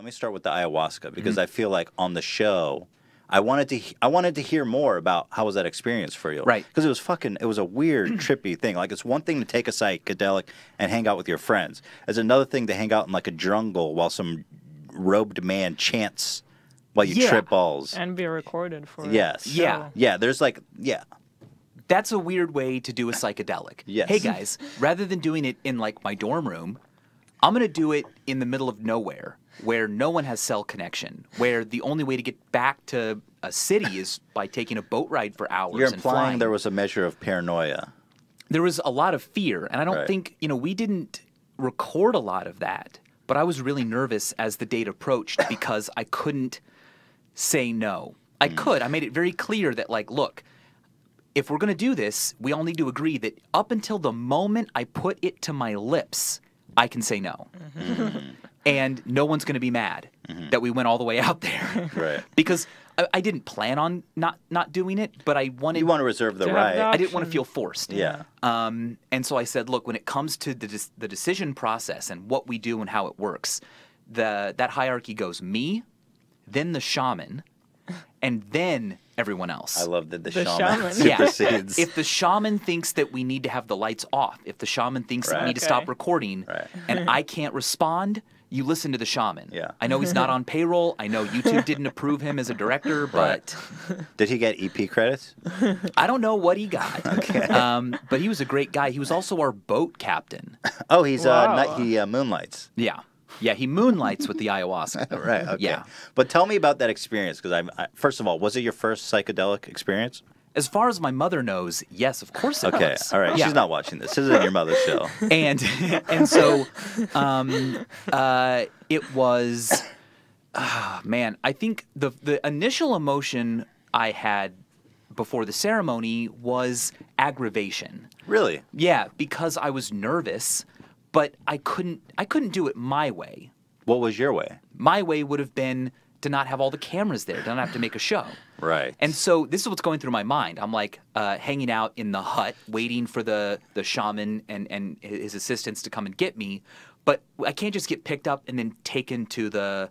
Let me start with the ayahuasca because I feel like on the show, I wanted to hear more about how was that experience for you, Right? Because it was a weird, trippy thing. Like it's one thing to take a psychedelic and hang out with your friends. It's another thing to hang out in like a jungle while some robed man chants while you trip balls and be recorded for yes, yeah. There's like That's a weird way to do a psychedelic. Yes. Hey guys, rather than doing it in like my dorm room, I'm going to do it in the middle of nowhere where no one has cell connection, where the only way to get back to a city is by taking a boat ride for hours you're and implying flying. there was a measure of paranoia. There was a lot of fear, and I don't Right. think, we didn't record a lot of that, but I was really nervous as the date approached because I couldn't say no. I made it very clear that, like, look, if we're going to do this, we all need to agree that up until the moment I put it to my lips, I can say no. And no one's going to be mad that we went all the way out there. Right. Because I didn't plan on not doing it, but I wanted... You want to reserve the To have right. the I didn't want to feel forced. Yeah. And so I said, look, when it comes to the decision process and what we do and how it works, that hierarchy goes me, then the shaman, and then everyone else. I love that the The shaman shaman. supersedes. If the shaman thinks that we need to have the lights off, if the shaman thinks that we need to stop recording, Right. and I can't respond, you listen to the shaman. Yeah. I know he's not on payroll. I know YouTube didn't approve him as a director, but Did he get EP credits? I don't know what he got. But he was a great guy. He was also our boat captain. Oh, he's Wow. he moonlights. Yeah. Yeah, he moonlights with the ayahuasca. Right. Okay. Yeah. But tell me about that experience because first of all, was it your first psychedelic experience? As far as my mother knows, yes, of course it Okay. was. All right. Yeah. She's not watching this. This isn't your mother's show. And so it was, man, I think the initial emotion I had before the ceremony was aggravation. Really? Yeah, because I was nervous, but I couldn't do it my way. What was your way? My way would have been to not have all the cameras there, to not have to make a show. Right. And so this is what's going through my mind. I'm like hanging out in the hut, waiting for the shaman and his assistants to come and get me. But I can't just get picked up and then taken to the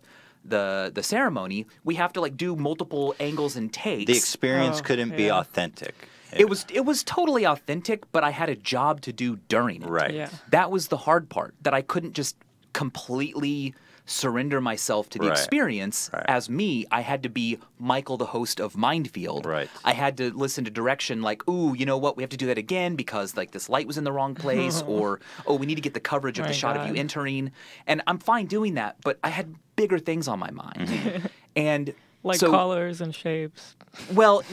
ceremony. We have to like do multiple angles and takes. The experience Oh, couldn't be yeah. authentic. It was totally authentic, but I had a job to do during it. Right. Yeah. That was the hard part, that I couldn't just completely surrender myself to the Right. experience Right. as me. I had to be Michael, the host of Mindfield. Right. I had to listen to direction like, ooh, you know what, we have to do that again because like this light was in the wrong place, or, oh, we need to get the coverage of My the shot of you God. entering. And I'm fine doing that, but I had bigger things on my mind. And Like so, colors and shapes. well,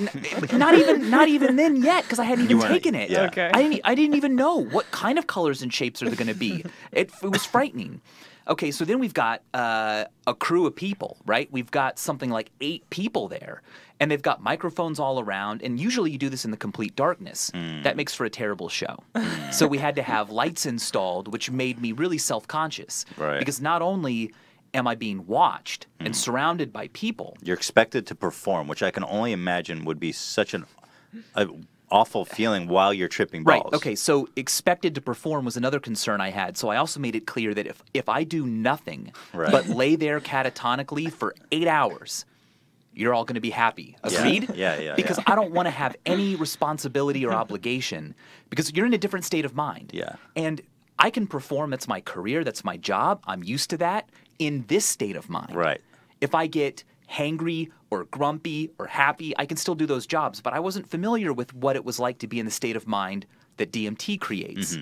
not even then yet, because I hadn't even weren't- taken it. yeah. Okay. I didn't even know what kind of colors and shapes are they going to be. It was frightening. Okay, so then we've got a crew of people, right? We've got something like 8 people there, and they've got microphones all around. And usually you do this in the complete darkness. That makes for a terrible show. So we had to have lights installed, which made me really self-conscious. Right. Because not only am I being watched and surrounded by people, You're expected to perform, which I can only imagine would be such an awful feeling while you're tripping balls. right. Okay. So expected to perform was another concern I had. So I also made it clear that if I do nothing Right. but lay there catatonically for 8 hours, you're all going to be happy. Agreed? Yeah. Because I don't want to have any responsibility or obligation because you're in a different state of mind. Yeah. And I can perform. That's my career. That's my job. I'm used to that in this state of mind. Right. If I get hangry or grumpy or happy, I can still do those jobs. But I wasn't familiar with what it was like to be in the state of mind that DMT creates.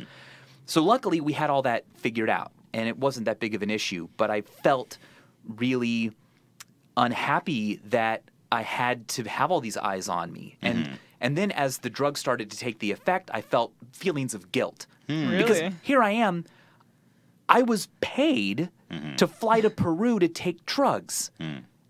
So luckily, we had all that figured out, and it wasn't that big of an issue. But I felt really unhappy that I had to have all these eyes on me. And then as the drug started to take the effect, I felt feelings of guilt. Because Really? here I am, I was paid to fly to Peru to take drugs,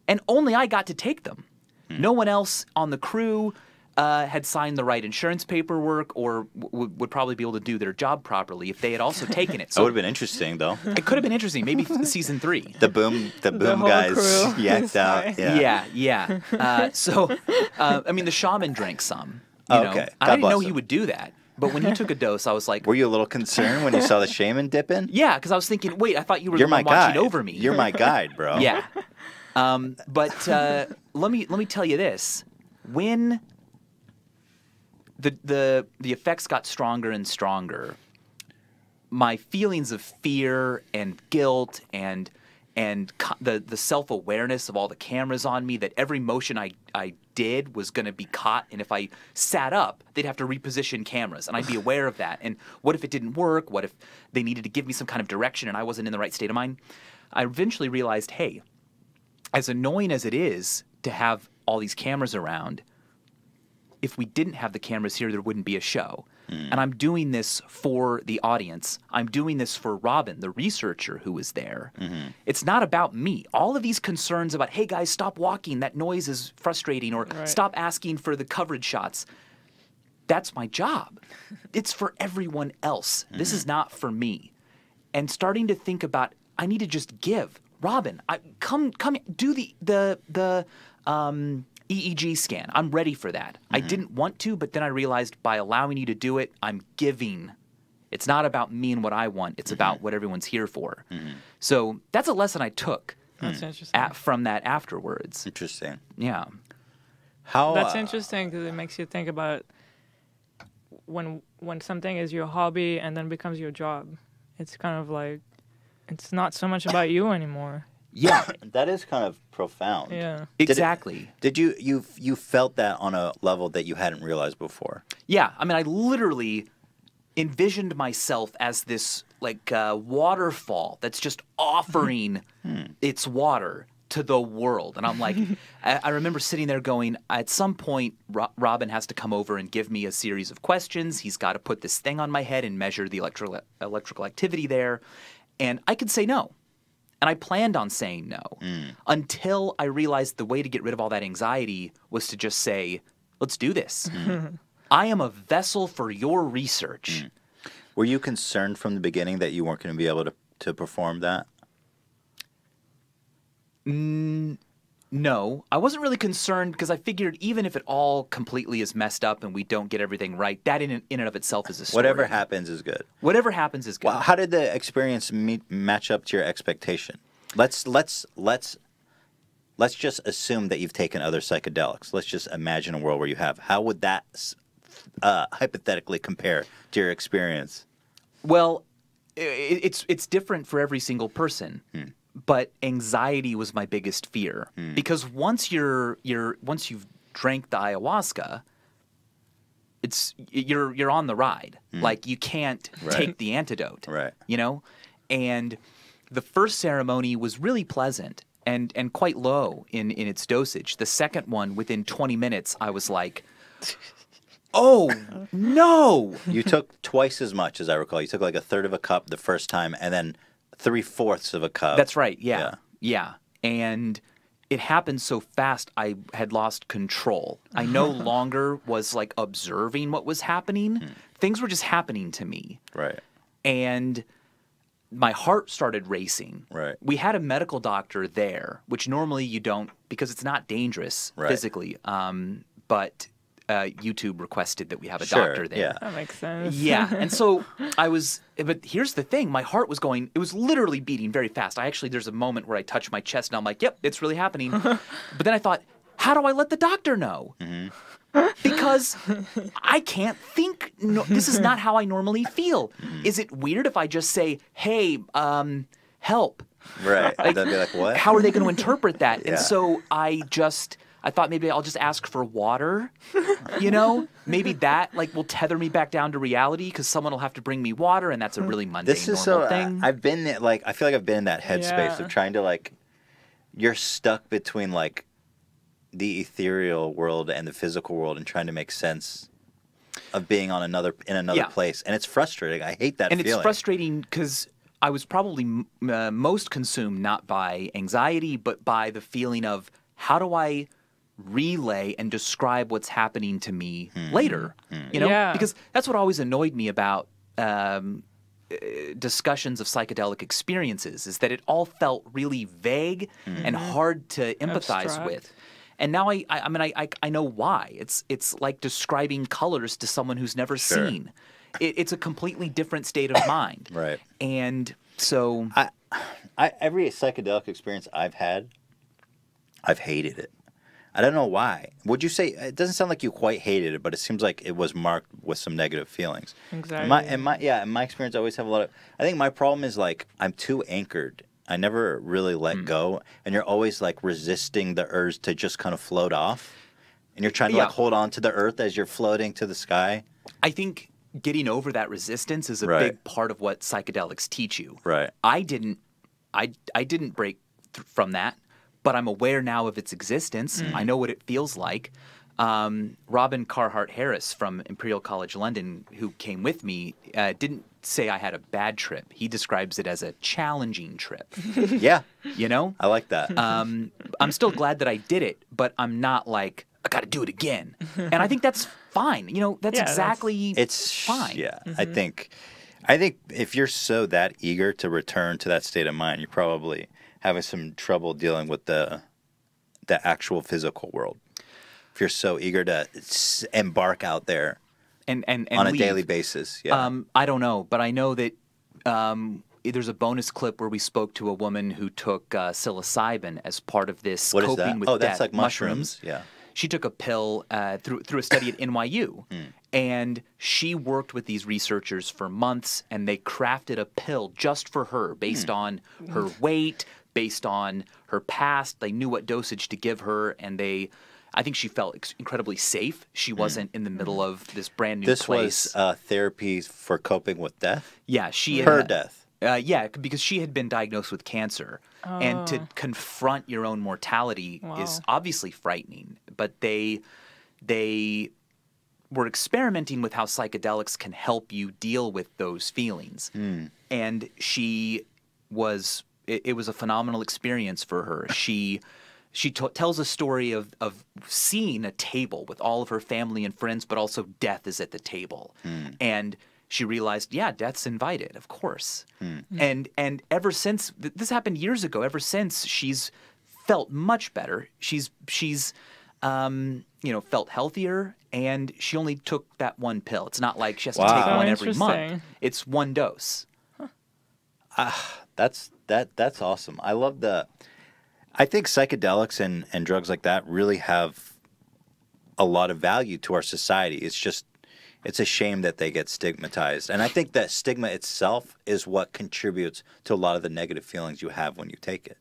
and only I got to take them. No one else on the crew had signed the right insurance paperwork or would probably be able to do their job properly if they had also taken it. That So would have been interesting, though. it could have been interesting, maybe season 3. The boom whole guys crew. yanked out. Fine. Yeah. So, I mean, the shaman drank some. You know? Okay. I God didn't know bless he him. would do that. But when he took a dose, I was like, Were you a little concerned when you saw the shaman dip in? yeah, because I was thinking, wait, I thought you were You're the my one watching guide. over me. You're my guide, bro. Yeah. But let me tell you this: when the effects got stronger and stronger, my feelings of fear and guilt and the self-awareness of all the cameras on me, that every motion I did was going to be caught, and if I sat up, they'd have to reposition cameras, and I'd be aware of that. And what if it didn't work? What if they needed to give me some kind of direction and I wasn't in the right state of mind? I eventually realized, hey, as annoying as it is to have all these cameras around, if we didn't have the cameras here, there wouldn't be a show. And I'm doing this for the audience. I'm doing this for Robin, the researcher who was there. It's not about me. All of these concerns about, hey, guys, stop walking. That noise is frustrating. Or stop asking for the coverage shots. That's my job. It's for everyone else. This is not for me. And starting to think about, I need to just give. Robin, come do the EEG scan. I'm ready for that. I didn't want to, but then I realized by allowing you to do it, I'm giving. It's not about me and what I want. It's about what everyone's here for. So that's a lesson I took That's interesting. from that afterwards. Interesting. Yeah. How? That's interesting because it makes you think about when something is your hobby and then becomes your job. It's kind of like it's not so much about you anymore. Yeah. That is kind of profound. Yeah. Exactly. Did you felt that on a level that you hadn't realized before? Yeah. I mean, I literally envisioned myself as this like waterfall that's just offering its water to the world. And I'm like, I remember sitting there going, at some point, Robin has to come over and give me a series of questions. He's got to put this thing on my head and measure the electrical activity there. And I could say no. And I planned on saying no until I realized the way to get rid of all that anxiety was to just say, let's do this. I am a vessel for your research. Were you concerned from the beginning that you weren't going to be able to perform that? No, I wasn't really concerned because I figured even if it all completely is messed up and we don't get everything right, that in and of itself is a story. Whatever happens is good. Whatever happens is good. Well, how did the experience match up to your expectation? Let's just assume that you've taken other psychedelics. Let's just imagine a world where you have. How would that hypothetically compare to your experience? Well, it's different for every single person. But anxiety was my biggest fear because once once you've drank the ayahuasca, you're on the ride. Like you can't take the antidote. Right. You know? And the first ceremony was really pleasant and quite low in its dosage. The second one, within 20 minutes, I was like, oh no. You took twice as much, as I recall. You took like a third of a cup the first time, and then 3/4 of a cup. That's right. Yeah. And it happened so fast, I had lost control. I no longer was like observing what was happening. Things were just happening to me. Right. And my heart started racing. Right. We had a medical doctor there, which normally you don't because it's not dangerous physically. But YouTube requested that we have a doctor there. Yeah. That makes sense. Yeah. And so but here's the thing. My heart was going, it was literally beating very fast. there's a moment where I touch my chest and I'm like, yep, it's really happening. But then I thought, how do I let the doctor know? Because I can't think. No, this is not how I normally feel. Is it weird if I just say, hey, help? Right. They'd be like, what? How are they going to interpret that? Yeah. And so I thought maybe I'll just ask for water, you know? Maybe that will tether me back down to reality because someone will have to bring me water, and that's a really mundane, This is normal thing. I've been I feel like I've been in that headspace Yeah. of trying to you're stuck between the ethereal world and the physical world and trying to make sense of being in another place, and it's frustrating. I hate that and feeling. it's frustrating because I was probably most consumed not by anxiety, but by the feeling of how do I relay and describe what's happening to me later, you know? Yeah. Because that's what always annoyed me about discussions of psychedelic experiences is that it all felt really vague and hard to empathize Abstract. with. And now I mean, I know why. It's like describing colors to someone who's never seen. It's a completely different state of mind. Right. And so every psychedelic experience I've had, I've hated it. I don't know why. Would you say it doesn't sound like you quite hated it, but it seems like it was marked with some negative feelings. Exactly. In my experience, I always have a lot of. I think my problem is like I'm too anchored. I never really let go, and you're always like resisting the urge to just kind of float off, and you're trying to like hold on to the earth as you're floating to the sky. I think getting over that resistance is a big part of what psychedelics teach you. Right. I didn't break from that, but I'm aware now of its existence. I know what it feels like. Robin Carhart Harris from Imperial College London, who came with me, didn't say I had a bad trip. He describes it as a challenging trip. Yeah. You know? I like that. I'm still glad that I did it, but I'm not like, I got to do it again. And I think that's fine. You know, that's exactly it's fine. Yeah. I think if you're so that eager to return to that state of mind, you're probably having some trouble dealing with the actual physical world. If you're so eager to embark out there and on a leave. daily basis. Yeah. I don't know, but I know that there's a bonus clip where we spoke to a woman who took psilocybin as part of this What coping is that? with death. That's like mushrooms. Yeah. She took a pill through a study at NYU, and she worked with these researchers for months, and they crafted a pill just for her based on her weight, based on her past. They knew what dosage to give her, and I think she felt incredibly safe. She wasn't in the middle of this brand new place. This was therapy for coping with death? Yeah, Her death. Yeah, because she had been diagnosed with cancer. And to confront your own mortality is obviously frightening. But they were experimenting with how psychedelics can help you deal with those feelings. And it was a phenomenal experience for her. She tells a story of seeing a table with all of her family and friends, but also death is at the table. And she realized, yeah, death's invited, of course. And ever since, this happened years ago, ever since she's felt much better. She's felt healthier, and she only took that one pill. It's not like she has to take one every month. It's one dose. That's awesome. I think psychedelics and drugs like that really have a lot of value to our society. It's a shame that they get stigmatized. And I think that stigma itself is what contributes to a lot of the negative feelings you have when you take it.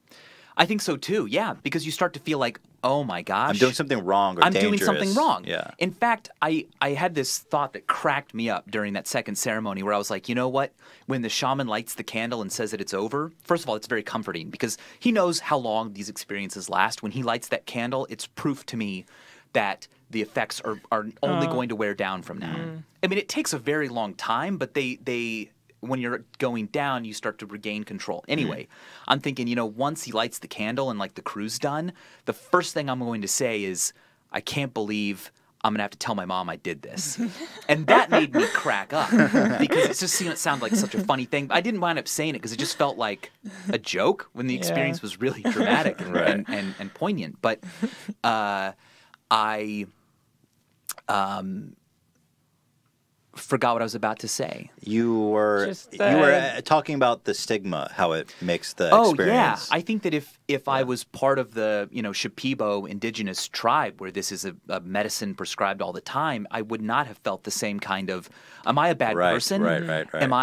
I think so too, yeah, because you start to feel like, oh my gosh. I'm doing something wrong or I'm dangerous. doing something wrong. Yeah. In fact, I had this thought that cracked me up during that second ceremony where I was like, you know what? When the shaman lights the candle and says that it's over, first of all, it's very comforting because he knows how long these experiences last. When he lights that candle, it's proof to me that the effects are only going to wear down from now. I mean, it takes a very long time, but they when you're going down, you start to regain control. Anyway, I'm thinking, once he lights the candle and like the crew's done, the first thing I'm going to say is, I can't believe I'm going to have to tell my mom I did this. And that made me crack up because it just sounded like such a funny thing. I didn't wind up saying it because it just felt like a joke when the experience was really dramatic and poignant. But I forgot what I was about to say. You were talking about the stigma, how it makes the experience. Oh yeah, I think that if I was part of the Shipibo indigenous tribe where this is a medicine prescribed all the time, I would not have felt the same kind of. Am I a bad person? Right. Am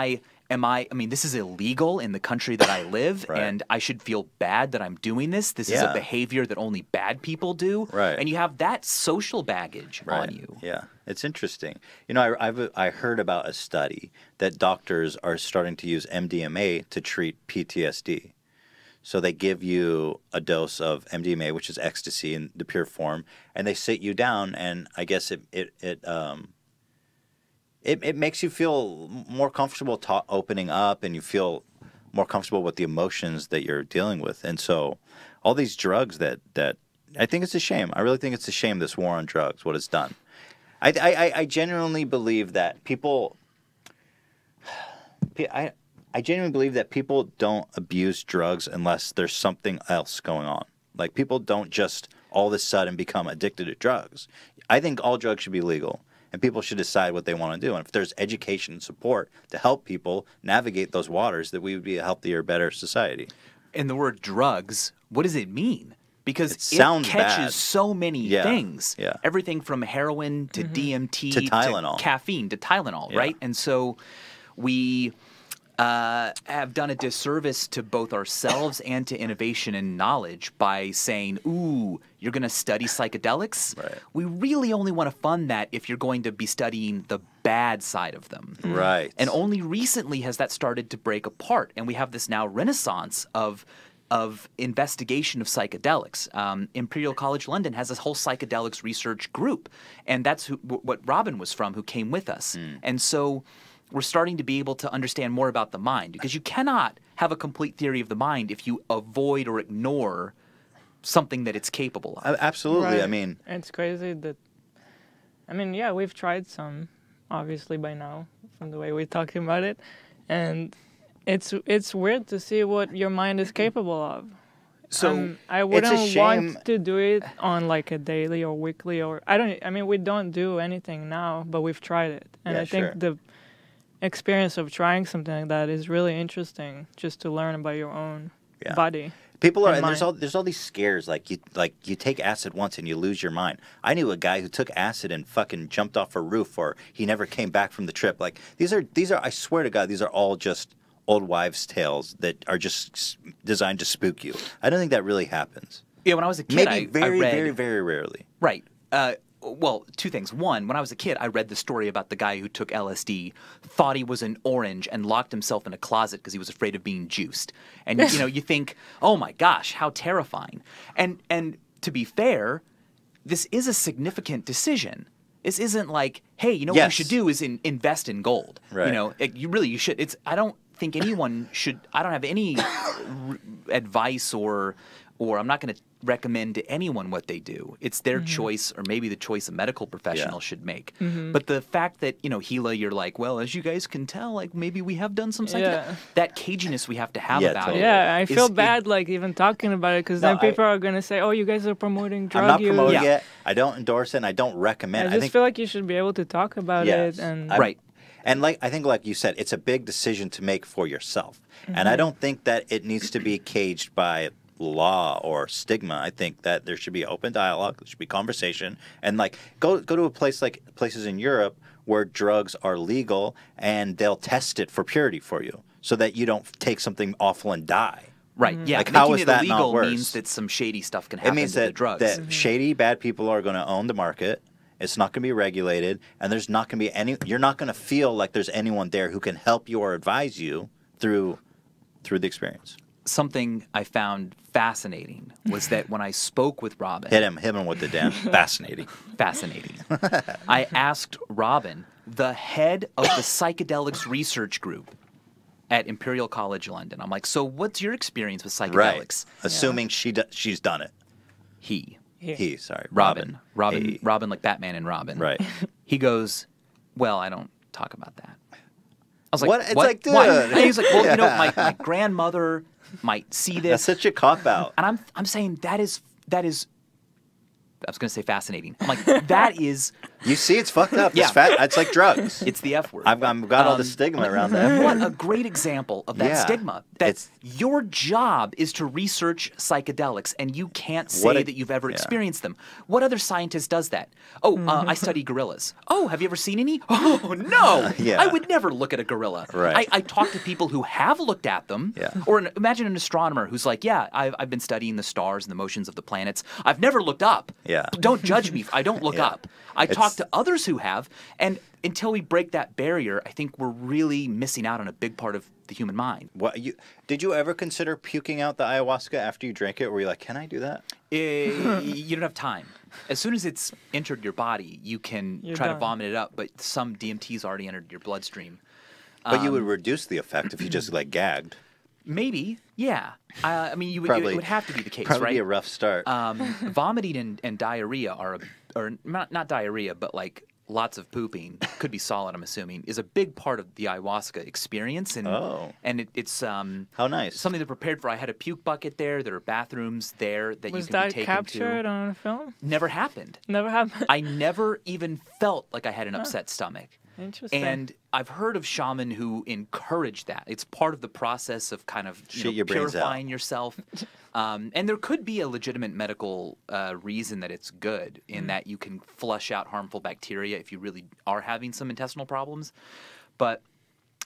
I mean, this is illegal in the country that I live, and I should feel bad that I'm doing this. This is a behavior that only bad people do. Right. And you have that social baggage on you. Yeah. It's interesting. I heard about a study that doctors are starting to use MDMA to treat PTSD. So they give you a dose of MDMA, which is ecstasy in the pure form, and they sit you down, and I guess it makes you feel more comfortable opening up, and you feel more comfortable with the emotions that you're dealing with. And so all these drugs that I think it's a shame. I really think it's a shame, this war on drugs, what it's done. I genuinely believe that people don't abuse drugs unless there's something else going on. Like, people don't just all of a sudden become addicted to drugs. I think all drugs should be legal, and people should decide what they want to do. And if there's education and support to help people navigate those waters, that we would be a healthier, better society. And the word drugs, what does it mean? Because it sounds catches bad. so many things. Yeah. Everything from heroin to DMT To Tylenol. to caffeine to Tylenol, right? And so we have done a disservice to both ourselves and to innovation and knowledge by saying, ooh, you're going to study psychedelics? Right. We really only want to fund that if you're going to be studying the bad side of them. Right. And only recently has that started to break apart. And we have this now renaissance of investigation of psychedelics. Imperial College London has this whole psychedelics research group. And that's what Robin was from, who came with us. And so we're starting to be able to understand more about the mind, because you cannot have a complete theory of the mind if you avoid or ignore something that it's capable of. Absolutely. Right. I mean, it's crazy that, yeah, we've tried some, obviously, by now, from the way we're talking about it. And it's weird to see what your mind is capable of. So I wouldn't want to do it on like a daily or weekly, or we don't do anything now, but we've tried it. And I think the experience of trying something like that is really interesting, just to learn about your own body. People are, and there's all these scares, like you take acid once and you lose your mind. I knew a guy who took acid and fucking jumped off a roof, or he never came back from the trip. Like, these are I swear to God, these are all just old wives' tales that are just designed to spook you. I don't think that really happens. Yeah, when I was a kid, Maybe I very, read, very, very rarely. Right. Well, two things. One, when I was a kid, I read the story about the guy who took LSD, thought he was an orange, and locked himself in a closet because he was afraid of being juiced. And you think, oh my gosh, how terrifying. And to be fair, this is a significant decision. This isn't like, hey, you know what you should do is invest in gold. Right. You should. I don't think anyone should. I don't have any advice or I'm not going to recommend to anyone what they do. It's their choice, or maybe the choice a medical professional should make. But the fact that, Gila, you're like, well, as you guys can tell, like, maybe we have done some psychedelics. That caginess we have to have about totally. it. Yeah, I feel bad, like, even talking about it, because then people are going to say, oh, you guys are promoting drug I'm not use. promoting it. I don't endorse it, and I don't recommend it. I just feel like you should be able to talk about it. And Right. And I think, like you said, it's a big decision to make for yourself. And I don't think that it needs to be caged by law or stigma. I think that there should be open dialogue, there should be conversation, and go to a place like places in Europe where drugs are legal, and they'll test it for purity for you, so that you don't take something awful and die. Right. Yeah. Like, Making how is it that illegal not worse? means that some shady stuff can happen It means to the that drugs. that shady, bad people are going to own the market. It's not going to be regulated, and there's not going to be you're not going to feel like there's anyone there who can help you or advise you through the experience. Something I found fascinating was that when I spoke with Robin... Hit him with the Dan. Fascinating. Fascinating. I asked Robin, the head of the psychedelics research group at Imperial College London. I'm like, so what's your experience with psychedelics? Right. Assuming she's done it. Sorry. Robin, Hey. Robin like Batman and Robin. Right. He goes, well, I don't talk about that. I was like, What? It's what? like, dude. What? And he's like, well, my grandmother might see this. That's such a cop-out. And I'm saying that is I was going to say fascinating. I'm like, that is... You see, it's fucked up. Yeah. It's like drugs. It's the F word. I've got all the stigma around the F What word. a great example of that Yeah. stigma. That It's- your job is to research psychedelics, and you can't What say a- that you've ever yeah. experienced them. What other scientist does that? Oh, I study gorillas. Oh, have you ever seen any? Oh, no. Yeah. I would never look at a gorilla. Right. I talk to people who have looked at them. Yeah. Or imagine an astronomer who's like, yeah, I've been studying the stars and the motions of the planets. I've never looked up. Yeah. Don't judge me. I don't look Yeah. up. I It's- talk to others who have, and until we break that barrier, I think we're really missing out on a big part of the human mind. Did you ever consider puking out the ayahuasca after you drank it? Were you like, can I do that? You don't have time. As soon as it's entered your body, you can You're try to done. vomit it up, but some DMT's already entered your bloodstream. But you would reduce the effect if you just gagged. Maybe, yeah. I mean, it Probably- would have to be the case, Probably right? be a rough start. Vomiting and diarrhea or not diarrhea, but like lots of pooping, could be solid, I'm assuming, is a big part of the ayahuasca experience. And it's how nice. Something they're prepared for. I had a puke bucket there. There are bathrooms there that Was you can be that taken captured to. on film? Never happened. Never happened. I never even felt like I had an upset stomach. Interesting. And I've heard of shaman who encourage that. It's part of the process of kind of purifying yourself. And there could be a legitimate medical reason that it's good in that you can flush out harmful bacteria if you really are having some intestinal problems. But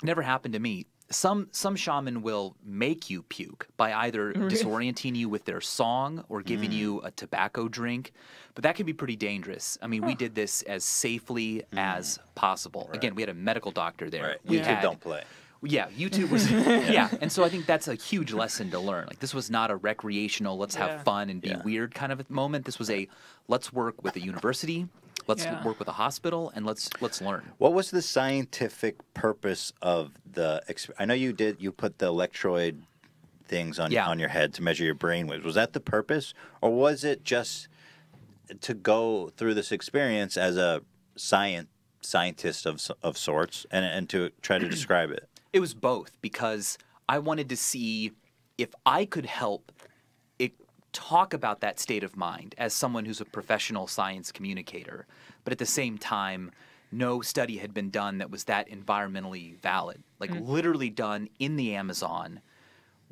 it never happened to me. Some shaman will make you puke by either disorienting you with their song or giving you a tobacco drink, but that can be pretty dangerous. I mean, we did this as safely as possible. Again, we had a medical doctor there. YouTube don't play. Yeah, YouTube was yeah, and so I think that's a huge lesson to learn. Like this was not a recreational, let's have fun and be weird kind of a moment. This was a let's work with a university. Let's work with a hospital and let's learn. What was the scientific purpose of the? I know you put the electroid things on your head to measure your brain waves. Was that the purpose, or was it just to go through this experience as a scientist of sorts and to try to describe it? It was both, because I wanted to see if I could help talk about that state of mind as someone who's a professional science communicator, but at the same time, no study had been done that was that environmentally valid, like literally done in the Amazon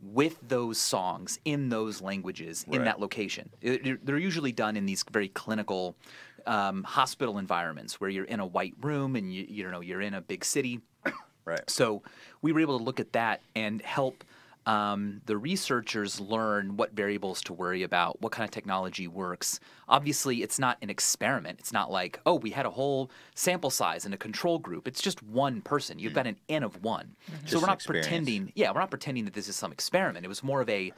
with those songs in those languages in that location. They're usually done in these very clinical hospital environments where you're in a white room and you're in a big city. Right. So we were able to look at that and help the researchers learn what variables to worry about, what kind of technology works. Obviously, it's not an experiment. It's not like, oh, we had a whole sample size and a control group. It's just one person. You've got an N of one. So we're not pretending. Yeah, we're not pretending that this is some experiment. It was more of a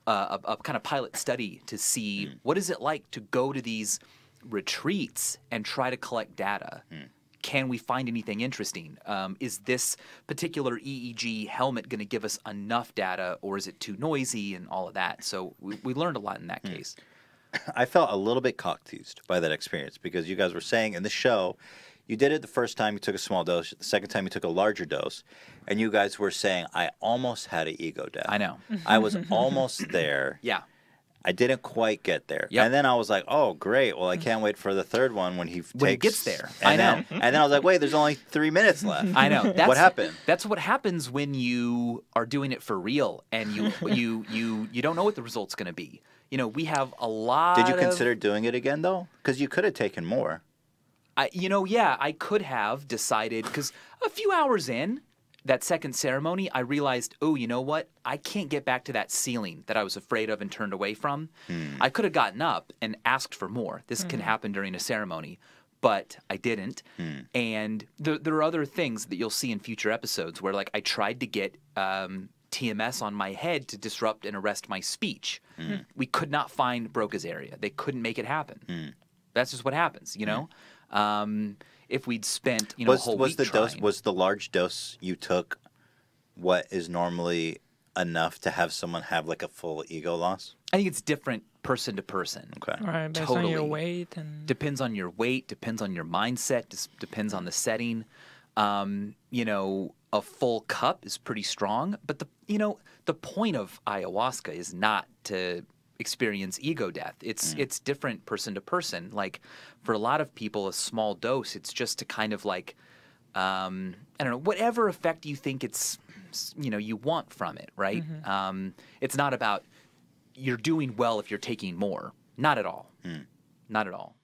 kind of pilot study to see what is it like to go to these retreats and try to collect data. Can we find anything interesting? Is this particular EEG helmet going to give us enough data, or is it too noisy and all of that? So we learned a lot in that case. I felt a little bit cock-teased by that experience because you guys were saying in the show, you did it the first time you took a small dose, the second time you took a larger dose, and you guys were saying, I almost had an ego death. I know. I was almost there. Yeah. I didn't quite get there. Yep. And then I was like, oh, great. Well, I can't wait for the third one when he gets there. I know. And then I was like, wait, there's only 3 minutes left. I know. What happened? That's what happens when you are doing it for real and you don't know what the result's going to be. You know, we have a lot Did you consider doing it again, though? Because you could have taken more. I could have decided, because a few hours in that second ceremony, I realized, oh, you know what? I can't get back to that ceiling that I was afraid of and turned away from. I could have gotten up and asked for more. This can happen during a ceremony, but I didn't. And there are other things that you'll see in future episodes where, like, I tried to get TMS on my head to disrupt and arrest my speech. We could not find Broca's area. They couldn't make it happen. That's just what happens, you know? If we'd spent, a whole week trying. Was the large dose you took what is normally enough to have someone have like a full ego loss? I think it's different person to person. Okay. All right, based on your weight and depends on your weight, depends on your mindset, depends on the setting. A full cup is pretty strong, but the point of ayahuasca is not to experience ego death. It's different person to person. Like for a lot of people, a small dose, it's just to kind of like I don't know, whatever effect you think you want from it, right? It's not about you're doing well if you're taking more. Not at all. Not at all.